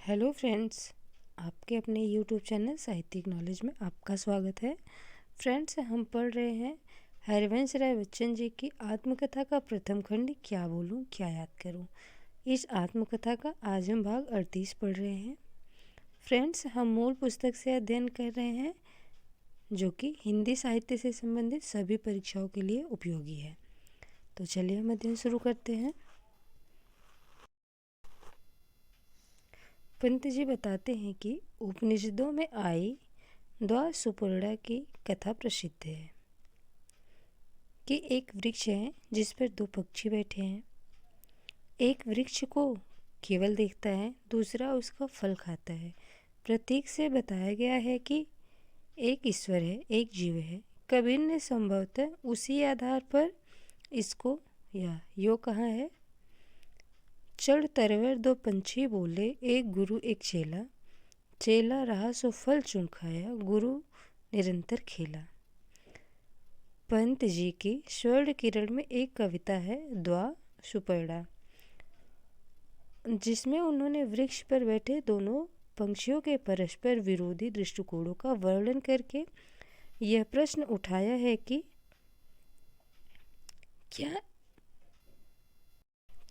Hello friends, आपके अपने YouTube channel साहित्यिक नॉलेज में आपका स्वागत है। फ्रेंड्स, हम पढ़ रहे हैं हरिवंश राय बच्चन जी की आत्मकथा का प्रथम खंड क्या बोलूं क्या याद करूं। इस आत्मकथा का आज हम भाग 38 पढ़ रहे हैं। फ्रेंड्स, हम मूल पुस्तक से अध्ययन कर रहे हैं जो कि हिंदी साहित्य से संबंधित सभी परीक्षाओं के लिए उपयोगी है। तो चलिए हम अध्ययन शुरू करते हैं। पंत जी बताते हैं कि उपनिषदों में आई द्वा सुपर्णा की कथा प्रसिद्ध है कि एक वृक्ष है जिस पर दो पक्षी बैठे हैं। एक वृक्ष को केवल देखता है, दूसरा उसका फल खाता है। प्रतीक से बताया गया है कि एक ईश्वर है, एक जीव है। कबीर ने संभवतः उसी आधार पर इसको या यो कहा है। चढ़ तरवर दो पंछी बोले, एक गुरु एक चेला। चेला रहा सो फल चुन खाया, गुरु निरंतर खेला। पंत जी की स्वर्ण किरण में एक कविता है द्वा सुपर्णा, जिसमें उन्होंने वृक्ष पर बैठे दोनों पंछियों के परस्पर विरोधी दृष्टिकोणों का वर्णन करके यह प्रश्न उठाया है कि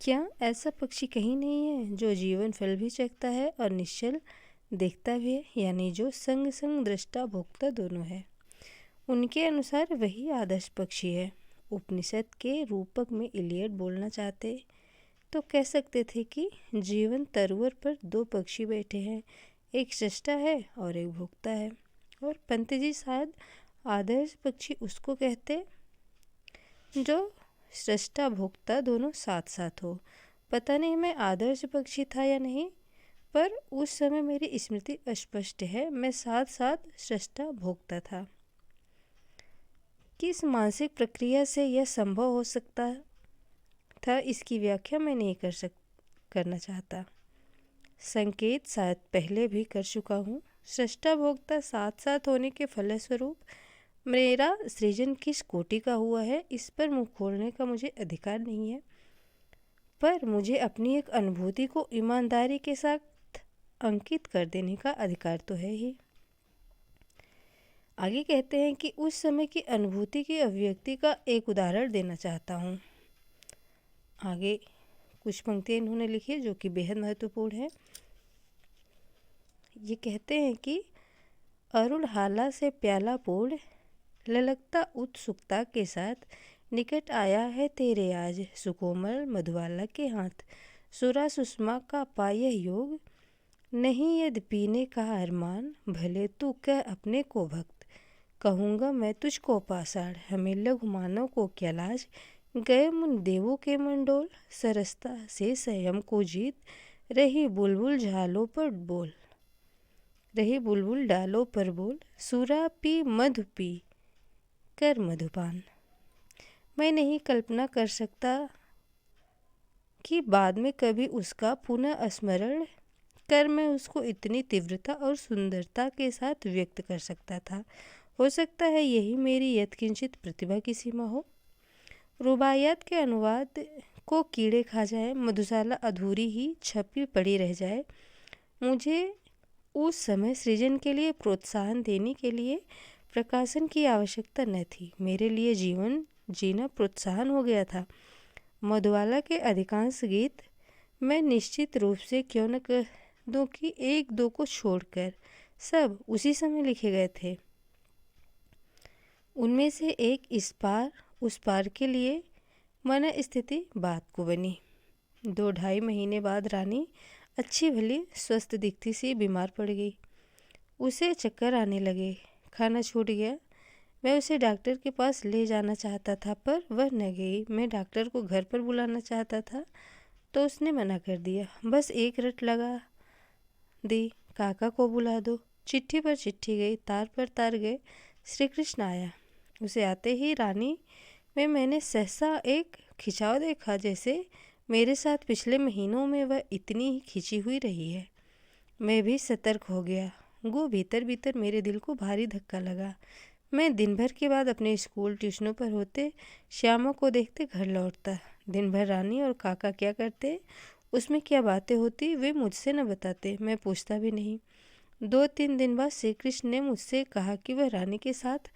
क्या ऐसा पक्षी कहीं नहीं है जो जीवन फल भी चखता है और निश्चल देखता भी है, यानी जो संग संग दृष्टा भोक्ता दोनों है। उनके अनुसार वही आदर्श पक्षी है। उपनिषद के रूपक में इलियड बोलना चाहते तो कह सकते थे कि जीवन तरुवर पर दो पक्षी बैठे हैं, एक सृष्टा है और एक भोक्ता है। और पंत जी शायद आदर्श पक्षी उसको कहते जो सृष्टा भोक्ता दोनों साथ साथ हो। पता नहीं मैं आदर्श पक्षी था या नहीं, पर उस समय मेरी स्मृति अस्पष्ट है, मैं साथ साथ सृष्टा भोक्ता था। किस मानसिक प्रक्रिया से यह संभव हो सकता था, इसकी व्याख्या मैं नहीं करना चाहता। संकेत शायद पहले भी कर चुका हूँ। सृष्टा भोक्ता साथ साथ होने के फलस्वरूप मेरा सृजन किस कोटि का हुआ है, इस पर मुंह खोलने का मुझे अधिकार नहीं है, पर मुझे अपनी एक अनुभूति को ईमानदारी के साथ अंकित कर देने का अधिकार तो है ही। आगे कहते हैं कि उस समय की अनुभूति की अभिव्यक्ति का एक उदाहरण देना चाहता हूँ। आगे कुछ पंक्तियाँ इन्होंने लिखी है जो कि बेहद महत्वपूर्ण है। ये कहते हैं कि अरुण हाला से प्याला पूर्ण, ललकता उत्सुकता के साथ निकट आया है तेरे आज, सुकोमल मधुबाला के हाथ। सुरा सुषमा का पायह योग, नहीं यदि पीने का अरमान, भले तू कह अपने को भक्त, कहूँगा मैं तुझको पाषाण। हमें लघु मानव को क्या लाज, गए मुन देवों के मंडोल, सरसता से संयम को जीत, रही बुलबुल झालों पर बोल, रही बुलबुल डालों पर बोल, सुरा पी मधु पी कर मधुपान। मैं नहीं कल्पना कर सकता कि बाद में कभी उसका पुनः स्मरण कर मैं उसको इतनी तीव्रता और सुंदरता के साथ व्यक्त कर सकता था। हो सकता है यही मेरी यत्किंचित प्रतिभा की सीमा हो। रुबाइयात के अनुवाद को कीड़े खा जाए, मधुशाला अधूरी ही छपी पड़ी रह जाए। मुझे उस समय सृजन के लिए प्रोत्साहन देने के लिए प्रकाशन की आवश्यकता न थी। मेरे लिए जीवन जीना प्रोत्साहन हो गया था। मधुबाला के अधिकांश गीत मैं निश्चित रूप से क्यों न कह दूं कि एक दो को छोड़कर सब उसी समय लिखे गए थे। उनमें से एक इस पार उस पार के लिए मन स्थिति बात को बनी। 2-2.5 महीने बाद रानी अच्छी भली स्वस्थ दिखती सी बीमार पड़ गई। उसे चक्कर आने लगे, खाना छूट गया। मैं उसे डॉक्टर के पास ले जाना चाहता था, पर वह न गई। मैं डॉक्टर को घर पर बुलाना चाहता था तो उसने मना कर दिया। बस एक रट लगा दी, काका को बुला दो। चिट्ठी पर चिट्ठी गई, तार पर तार गए। श्री कृष्ण आया। उसे आते ही रानी में मैंने सहसा एक खिंचाव देखा, जैसे मेरे साथ पिछले महीनों में वह इतनी ही खिंची हुई रही है। मैं भी सतर्क हो गया। गो भीतर भीतर मेरे दिल को भारी धक्का लगा। मैं दिन भर के बाद अपने स्कूल ट्यूशनों पर होते श्यामा को देखते घर लौटता। दिन भर रानी और काका क्या करते, उसमें क्या बातें होती वे मुझसे न बताते, मैं पूछता भी नहीं। 2-3 दिन बाद श्री कृष्ण ने मुझसे कहा कि वह रानी के साथ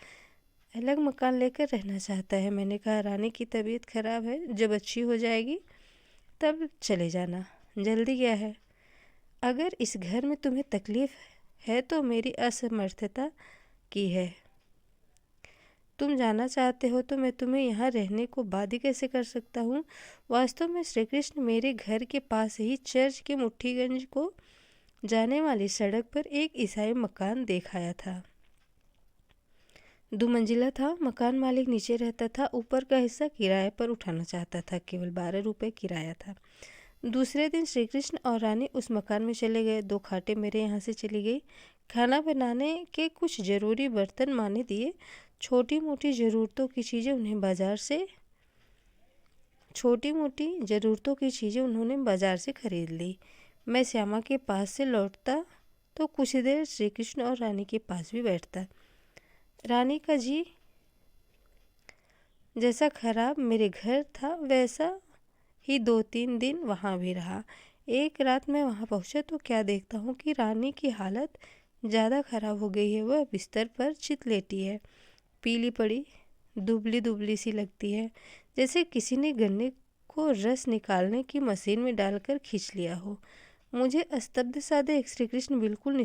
अलग मकान लेकर रहना चाहता है। मैंने कहा रानी की तबीयत खराब है, जब अच्छी हो जाएगी तब चले जाना, जल्दी क्या है। अगर इस घर में तुम्हें तकलीफ है तो मेरी असमर्थता की है। तुम जाना चाहते हो तो मैं तुम्हें यहाँ रहने को बाध्य कैसे कर सकता हूँ। वास्तव में श्री कृष्ण मेरे घर के पास ही चर्च के मुट्ठीगंज को जाने वाली सड़क पर एक ईसाई मकान देख आया था। 2 मंजिला था। मकान मालिक नीचे रहता था, ऊपर का हिस्सा किराए पर उठाना चाहता था। केवल 12 रुपये किराया था। दूसरे दिन श्री कृष्ण और रानी उस मकान में चले गए। 2 खाटें मेरे यहाँ से चली गई। खाना बनाने के कुछ ज़रूरी बर्तन माने दिए। छोटी मोटी ज़रूरतों की चीज़ें उन्होंने बाजार से खरीद ली। मैं श्यामा के पास से लौटता तो कुछ देर श्री कृष्ण और रानी के पास भी बैठता। रानी का जी जैसा खराब मेरे घर था वैसा ही 2-3 दिन वहाँ भी रहा। एक रात मैं वहाँ पहुँचा तो क्या देखता हूँ कि रानी की हालत ज़्यादा खराब हो गई है। वह बिस्तर पर चित लेटी है, पीली पड़ी, दुबली दुबली सी लगती है, जैसे किसी ने गन्ने को रस निकालने की मशीन में डालकर खींच लिया हो। मुझे स्तब्ध सा देख श्री कृष्ण बिल्कुल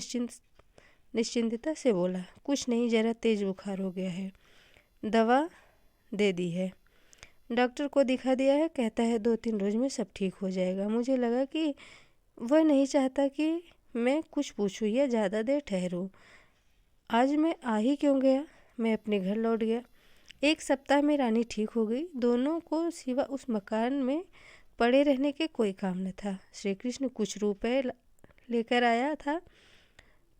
निश्चिंतता से बोला, कुछ नहीं, जरा तेज बुखार हो गया है, दवा दे दी है, डॉक्टर को दिखा दिया है, कहता है 2-3 रोज में सब ठीक हो जाएगा। मुझे लगा कि वह नहीं चाहता कि मैं कुछ पूछूं या ज़्यादा देर ठहरूं। आज मैं आ ही क्यों गया। मैं अपने घर लौट गया। 1 सप्ताह में रानी ठीक हो गई। दोनों को सिवा उस मकान में पड़े रहने के कोई काम न था। श्री कृष्ण कुछ रुपए लेकर आया था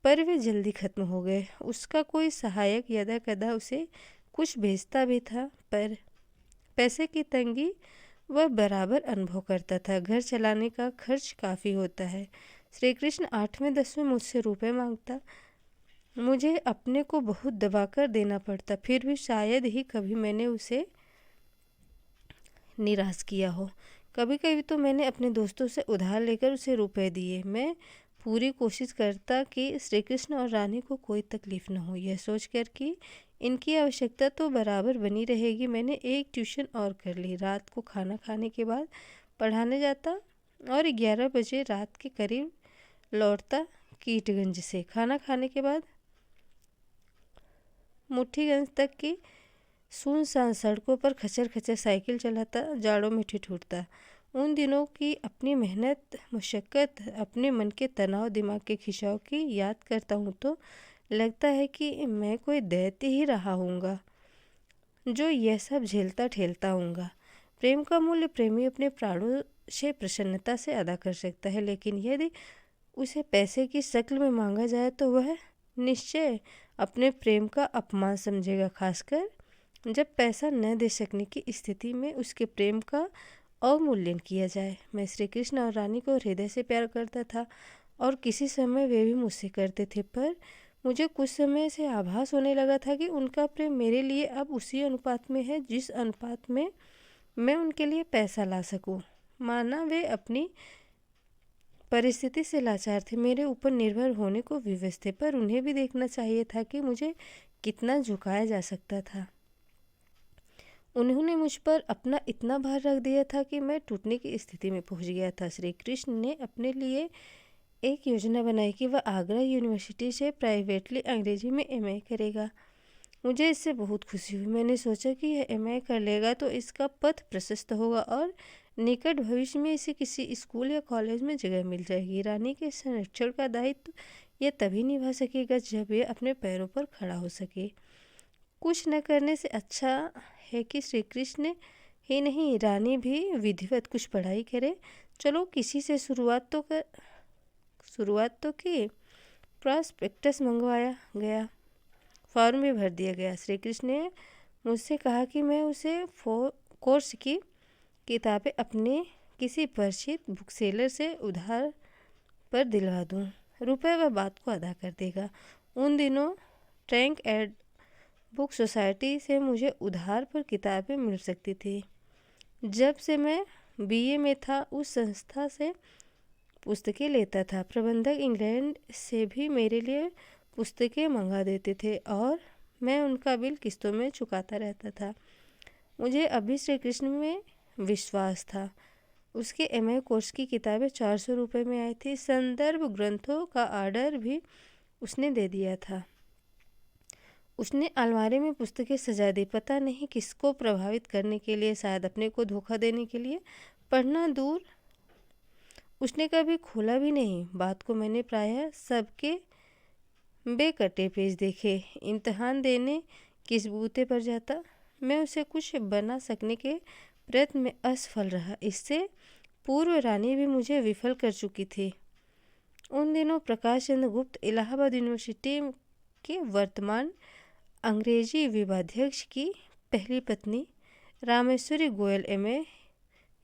पर वे जल्दी खत्म हो गए। उसका कोई सहायक यदा कदा उसे कुछ भेजता भी था, पर पैसे की तंगी वह बराबर अनुभव करता था। घर चलाने का खर्च काफ़ी होता है। श्री कृष्ण 8वें-10वें मुझसे रुपए मांगता। मुझे अपने को बहुत दबाकर देना पड़ता, फिर भी शायद ही कभी मैंने उसे निराश किया हो। कभी कभी तो मैंने अपने दोस्तों से उधार लेकर उसे रुपए दिए। मैं पूरी कोशिश करता कि श्री कृष्ण और रानी को कोई तकलीफ़ न हो, यह सोचकर कि इनकी आवश्यकता तो बराबर बनी रहेगी। मैंने एक ट्यूशन और कर ली। रात को खाना खाने के बाद पढ़ाने जाता और 11 बजे रात के करीब लौटता कीटगंज से। खाना खाने के बाद मुट्ठीगंज तक की सुनसान सड़कों पर खचर खचर साइकिल चलाता, जाड़ों में ठिठुरता। उन दिनों की अपनी मेहनत, मशक्क़त, अपने मन के तनाव, दिमाग के खिंचाव की याद करता हूँ तो लगता है कि मैं कोई दैत्य ही रहा हूँगा जो यह सब झेलता ठेलता हूँगा। प्रेम का मूल्य प्रेमी अपने प्राणों से प्रसन्नता से अदा कर सकता है, लेकिन यदि उसे पैसे की शक्ल में मांगा जाए तो वह निश्चय अपने प्रेम का अपमान समझेगा, खासकर जब पैसा न दे सकने की स्थिति में उसके प्रेम का अवमूल्यन किया जाए। मैं श्री कृष्ण और रानी को हृदय से प्यार करता था और किसी समय वे भी मुझसे करते थे, पर मुझे कुछ समय से आभास होने लगा था कि उनका प्रेम मेरे लिए अब उसी अनुपात में है जिस अनुपात में मैं उनके लिए पैसा ला सकूं। माना वे अपनी परिस्थिति से लाचार थे, मेरे ऊपर निर्भर होने को विवश थे, पर उन्हें भी देखना चाहिए था कि मुझे कितना झुकाया जा सकता था। उन्होंने मुझ पर अपना इतना भार रख दिया था कि मैं टूटने की स्थिति में पहुंच गया था। श्री कृष्ण ने अपने लिए एक योजना बनाई कि वह आगरा यूनिवर्सिटी से प्राइवेटली अंग्रेजी में MA करेगा। मुझे इससे बहुत खुशी हुई। मैंने सोचा कि यह MA कर लेगा तो इसका पथ प्रशस्त होगा और निकट भविष्य में इसे किसी स्कूल या कॉलेज में जगह मिल जाएगी। रानी के संरक्षण का दायित्व यह तभी निभा सकेगा जब यह अपने पैरों पर खड़ा हो सके। कुछ न करने से अच्छा है कि श्री कृष्ण ही नहीं, रानी भी विधिवत कुछ पढ़ाई करे। चलो किसी से शुरुआत तो की। प्रॉस्पेक्टस मंगवाया गया, फॉर्म भी भर दिया गया। श्री कृष्ण ने मुझसे कहा कि मैं उसे कोर्स की किताबें अपने किसी परिचित बुक सेलर से उधार पर दिलवा दूं। रुपए वह बात को अदा कर देगा। उन दिनों ट्रैंक एड बुक सोसाइटी से मुझे उधार पर किताबें मिल सकती थी। जब से मैं बीए में था उस संस्था से पुस्तकें लेता था। प्रबंधक इंग्लैंड से भी मेरे लिए पुस्तकें मंगा देते थे और मैं उनका बिल किस्तों में चुकाता रहता था। मुझे अभी श्री कृष्ण में विश्वास था। उसके एमए कोर्स की किताबें 400 रुपये में आई थी। संदर्भ ग्रंथों का ऑर्डर भी उसने दे दिया था। उसने अलमारी में पुस्तकें सजा दी, पता नहीं किसको प्रभावित करने के लिए, शायद अपने को धोखा देने के लिए। पढ़ना दूर, उसने कभी खोला भी नहीं। बात को मैंने प्रायः सबके बेकटे पेज देखे। इम्तिहान देने किस बूते पर जाता, मैं उसे कुछ बना सकने के प्रयत्न में असफल रहा। इससे पूर्व रानी भी मुझे विफल कर चुकी थी। उन दिनों प्रकाश चंद्र गुप्त इलाहाबाद यूनिवर्सिटी के वर्तमान अंग्रेजी विभागाध्यक्ष की पहली पत्नी रामेश्वरी गोयल एमए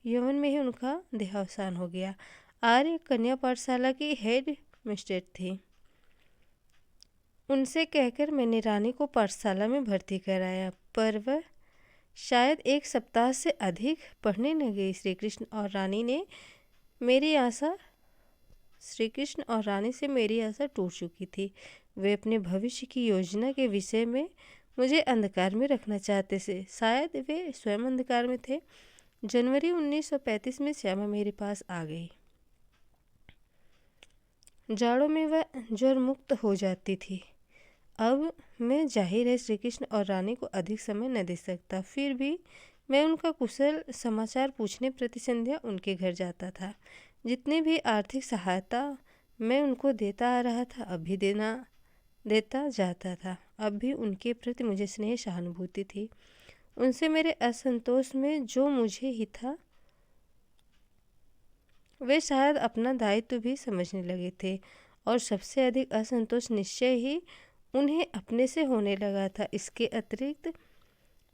यवन में ही उनका देहावसान हो गया। आर्य कन्या पाठशाला की हेड मिस्ट्रेस थी। उनसे कहकर मैंने रानी को पाठशाला में भर्ती कराया, पर वह शायद 1 सप्ताह से अधिक पढ़ने न गई। श्री कृष्ण और रानी से मेरी आशा टूट चुकी थी। वे अपने भविष्य की योजना के विषय में मुझे अंधकार में रखना चाहते थे। शायद वे स्वयं अंधकार में थे। जनवरी 1935 में श्यामा मेरे पास आ गई। जाड़ों में वह ज्वर मुक्त हो जाती थी। अब मैं जाहिर है श्री कृष्ण और रानी को अधिक समय न दे सकता, फिर भी मैं उनका कुशल समाचार पूछने प्रति संध्या उनके घर जाता था। जितनी भी आर्थिक सहायता मैं उनको देता आ रहा था, अब भी देता जाता था। अब भी उनके प्रति मुझे स्नेह सहानुभूति थी। उनसे मेरे असंतोष में जो मुझे ही था, वे शायद अपना दायित्व भी समझने लगे थे, और सबसे अधिक असंतोष निश्चय ही उन्हें अपने से होने लगा था। इसके अतिरिक्त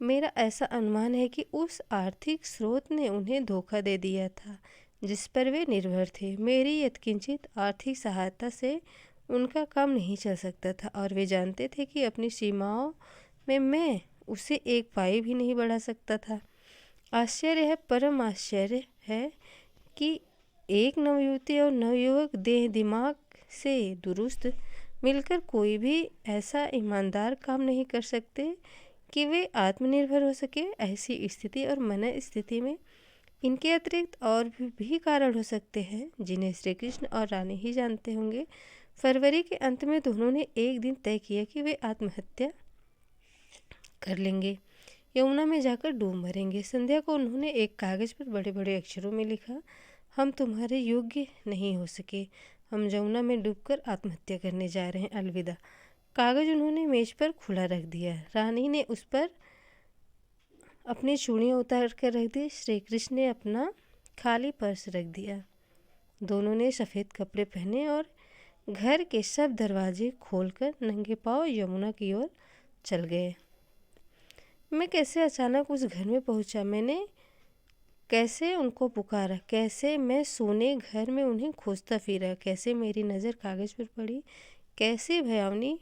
मेरा ऐसा अनुमान है कि उस आर्थिक स्रोत ने उन्हें धोखा दे दिया था जिस पर वे निर्भर थे। मेरी यत्किंचित आर्थिक सहायता से उनका काम नहीं चल सकता था, और वे जानते थे कि अपनी सीमाओं में मैं उसे एक पाई भी नहीं बढ़ा सकता था। आश्चर्य है, परम आश्चर्य है कि एक नवयुवती और नवयुवक देह दिमाग से दुरुस्त मिलकर कोई भी ऐसा ईमानदार काम नहीं कर सकते कि वे आत्मनिर्भर हो सके। ऐसी स्थिति और मन स्थिति में इनके अतिरिक्त और भी कारण हो सकते हैं जिन्हें श्री कृष्ण और रानी ही जानते होंगे। फरवरी के अंत में दोनों ने एक दिन तय किया कि वे आत्महत्या कर लेंगे, यमुना में जाकर डूब मरेंगे। संध्या को उन्होंने एक कागज़ पर बड़े बड़े अक्षरों में लिखा, हम तुम्हारे योग्य नहीं हो सके, हम यमुना में डूबकर आत्महत्या करने जा रहे हैं, अलविदा। कागज़ उन्होंने मेज पर खुला रख दिया। रानी ने उस पर अपनी चूड़ियाँ उतार कर रख दी। श्री कृष्ण ने अपना खाली पर्स रख दिया। दोनों ने सफ़ेद कपड़े पहने और घर के सब दरवाजे खोलकर नंगे पांव यमुना की ओर चल गए। मैं कैसे अचानक उस घर में पहुंचा, मैंने कैसे उनको पुकारा, कैसे मैं सोने घर में उन्हें खोजता फिरा, कैसे मेरी नज़र कागज़ पर पड़ी, कैसे भयावनी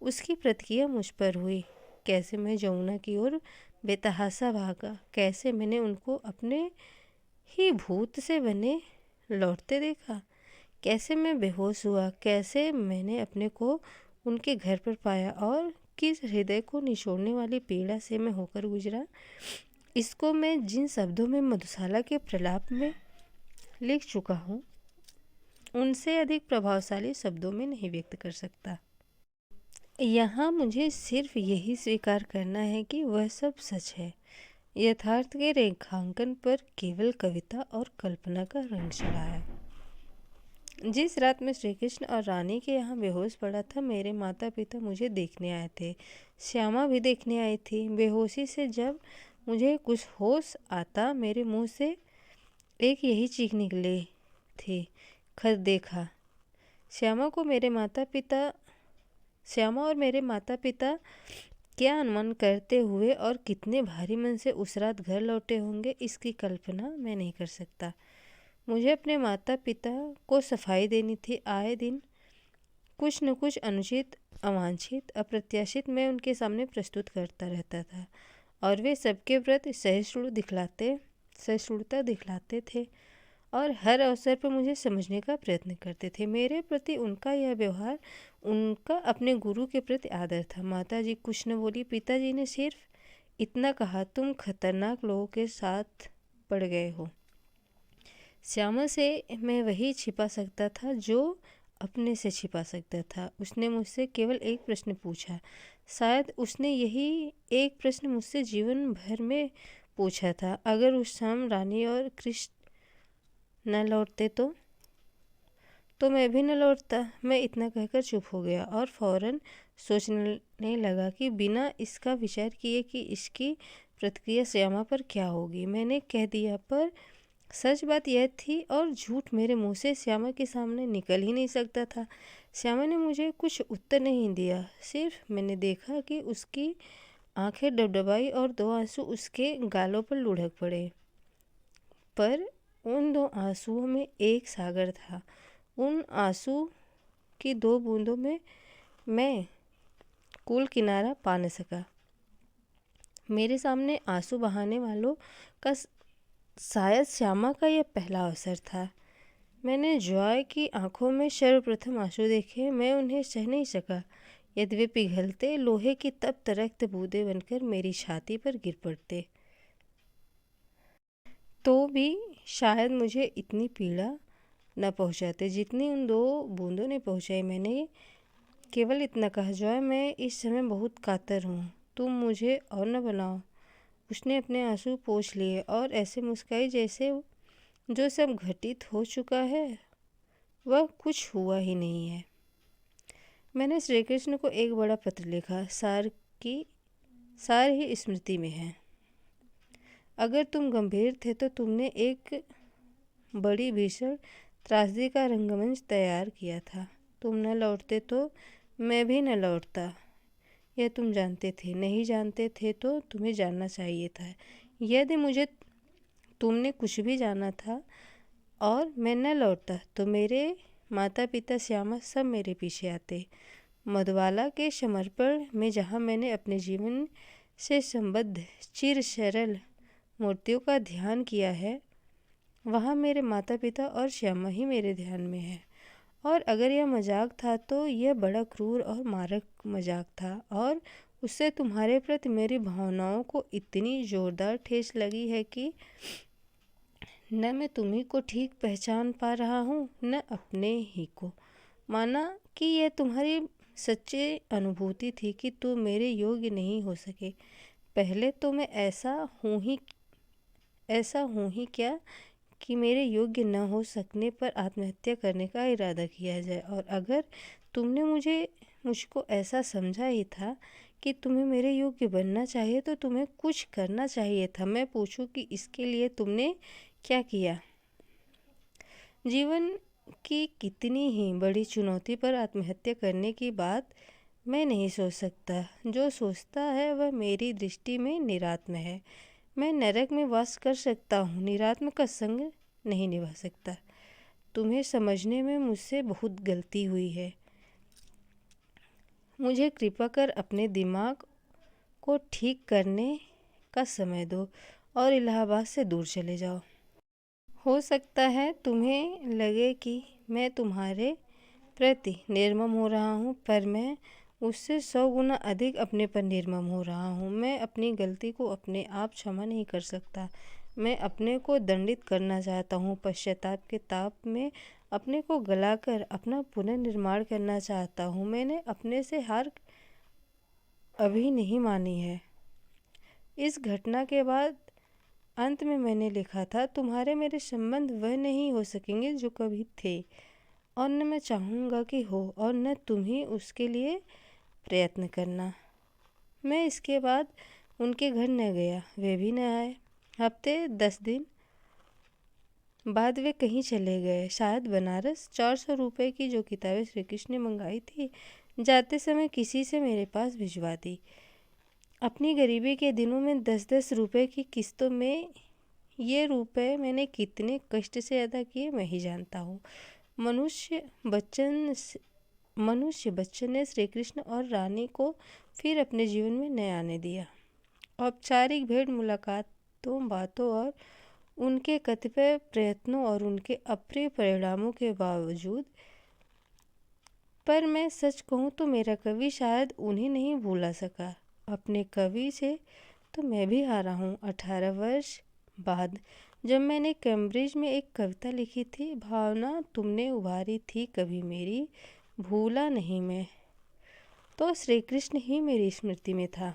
उसकी प्रतिक्रिया मुझ पर हुई, कैसे मैं यमुना की ओर बेतहाशा भागा, कैसे मैंने उनको अपने ही भूत से बने लौटते देखा, कैसे मैं बेहोश हुआ, कैसे मैंने अपने को उनके घर पर पाया, और किस हृदय को निचोड़ने वाली पीड़ा से मैं होकर गुजरा, इसको मैं जिन शब्दों में मधुशाला के प्रलाप में लिख चुका हूँ, उनसे अधिक प्रभावशाली शब्दों में नहीं व्यक्त कर सकता। यहाँ मुझे सिर्फ यही स्वीकार करना है कि वह सब सच है। यथार्थ के रेखांकन पर केवल कविता और कल्पना का रंग चढ़ा है। जिस रात में श्री कृष्ण और रानी के यहाँ बेहोश पड़ा था, मेरे माता पिता मुझे देखने आए थे। श्यामा भी देखने आई थी। बेहोशी से जब मुझे कुछ होश आता, मेरे मुंह से एक यही चीख निकली थी, खत देखा। श्यामा और मेरे माता पिता क्या अनुमान करते हुए और कितने भारी मन से उस रात घर लौटे होंगे, इसकी कल्पना मैं नहीं कर सकता। मुझे अपने माता पिता को सफाई देनी थी। आए दिन कुछ न कुछ अनुचित, अवांछित, अप्रत्याशित मैं उनके सामने प्रस्तुत करता रहता था, और वे सबके प्रति सहिष्णु दिखलाते सहिष्णुता दिखलाते थे और हर अवसर पर मुझे समझने का प्रयत्न करते थे। मेरे प्रति उनका यह व्यवहार उनका अपने गुरु के प्रति आदर था। माताजी कुछ न बोली। पिताजी ने सिर्फ इतना कहा, तुम खतरनाक लोगों के साथ पड़ गए हो। श्यामा से मैं वही छिपा सकता था जो अपने से छिपा सकता था। उसने मुझसे केवल एक प्रश्न पूछा। शायद उसने यही एक प्रश्न मुझसे जीवन भर में पूछा था। अगर उस शाम रानी और कृष्ण न लौटते तो मैं भी न लौटता। मैं इतना कहकर चुप हो गया और फौरन सोचने लगा कि बिना इसका विचार किए कि इसकी प्रतिक्रिया श्यामा पर क्या होगी, मैंने कह दिया। पर सच बात यह थी और झूठ मेरे मुंह से श्यामा के सामने निकल ही नहीं सकता था। श्यामा ने मुझे कुछ उत्तर नहीं दिया। सिर्फ मैंने देखा कि उसकी आंखें डबडबाई और 2 आंसू उसके गालों पर लुढ़क पड़े। पर उन 2 आंसुओं में एक सागर था। उन आंसू की 2 बूंदों में मैं कूल किनारा पा न सका। मेरे सामने आंसू बहाने वालों का शायद श्यामा का यह पहला अवसर था। मैंने जॉय की आंखों में सर्वप्रथम आंसू देखे। मैं उन्हें सह नहीं सका। यदि वे पिघलते लोहे की तप्त रक्त बूंदें बनकर मेरी छाती पर गिर पड़ते तो भी शायद मुझे इतनी पीड़ा न पहुंचाते जितनी उन 2 बूंदों ने पहुंचाई। मैंने केवल इतना कहा, जॉय मैं इस समय बहुत कातर हूँ, तुम मुझे और न बनाओ। उसने अपने आंसू पोंछ लिए और ऐसे मुस्काई जैसे जो सब घटित हो चुका है वह कुछ हुआ ही नहीं है। मैंने श्री कृष्ण को एक बड़ा पत्र लिखा। सार ही स्मृति में है। अगर तुम गंभीर थे तो तुमने एक बड़ी भीषण त्रासदी का रंगमंच तैयार किया था। तुम न लौटते तो मैं भी न लौटता। यह तुम जानते थे। नहीं जानते थे तो तुम्हें जानना चाहिए था। यदि मुझे तुमने कुछ भी जाना था और मैं न लौटता तो मेरे माता पिता श्यामा सब मेरे पीछे आते। मधुबाला के समर्पण में जहाँ मैंने अपने जीवन से संबद्ध चिर सरल मूर्तियों का ध्यान किया है, वहाँ मेरे माता पिता और श्यामा ही मेरे ध्यान में है। और अगर यह मजाक था तो यह बड़ा क्रूर और मारक मजाक था और उससे तुम्हारे प्रति मेरी भावनाओं को इतनी जोरदार ठेस लगी है कि न मैं तुम्ही को ठीक पहचान पा रहा हूँ न अपने ही को। माना कि यह तुम्हारी सच्ची अनुभूति थी कि तुम मेरे योग्य नहीं हो सके। पहले तो मैं ऐसा हूँ ही क्या कि मेरे योग्य न हो सकने पर आत्महत्या करने का इरादा किया जाए। और अगर तुमने मुझको ऐसा समझा ही था कि तुम्हें मेरे योग्य बनना चाहिए तो तुम्हें कुछ करना चाहिए था। मैं पूछूं कि इसके लिए तुमने क्या किया? जीवन की कितनी ही बड़ी चुनौती पर आत्महत्या करने की बात मैं नहीं सोच सकता। जो सोचता है वह मेरी दृष्टि में निरात्म है। मैं नरक में वास कर सकता हूँ, निरात्म का संग नहीं निभा सकता। तुम्हें समझने में मुझसे बहुत गलती हुई है। मुझे कृपा कर अपने दिमाग को ठीक करने का समय दो और इलाहाबाद से दूर चले जाओ। हो सकता है तुम्हें लगे कि मैं तुम्हारे प्रति निर्मम हो रहा हूँ, पर मैं उससे 100 गुना अधिक अपने पर निर्मम हो रहा हूँ। मैं अपनी गलती को अपने आप क्षमा नहीं कर सकता। मैं अपने को दंडित करना चाहता हूँ। पश्चाताप के ताप में अपने को गलाकर अपना पुनर्निर्माण करना चाहता हूँ। मैंने अपने से हार अभी नहीं मानी है। इस घटना के बाद अंत में मैंने लिखा था, तुम्हारे मेरे संबंध वह नहीं हो सकेंगे जो कभी थे और न मैं चाहूँगा कि हो और न तुम ही उसके लिए प्रयत्न करना। मैं इसके बाद उनके घर न गया, वे भी न आए। हफ्ते 10 दिन बाद वे कहीं चले गए, शायद बनारस। 400 रुपये की जो किताबें श्री कृष्ण ने मंगाई थी, जाते समय किसी से मेरे पास भिजवा दी। अपनी गरीबी के दिनों में 10-10 रुपये की किस्तों में ये रुपए मैंने कितने कष्ट से अदा किए मैं ही जानता हूँ। मनुष्य बच्चन ने श्री कृष्ण और रानी को फिर अपने जीवन में न आने दिया। औपचारिक भेंट मुलाकातों, बातों और उनके कतिपय प्रयत्नों और उनके अप्रिय परिणामों के बावजूद। पर मैं सच कहूँ तो मेरा कवि शायद उन्हें नहीं भुला सका। अपने कवि से तो मैं भी हारा हूँ। 18 वर्ष बाद जब मैंने कैम्ब्रिज में एक कविता लिखी थी, भावना तुमने उभारी थी कभी मेरी, भूला नहीं मैं, तो श्री कृष्ण ही मेरी स्मृति में था।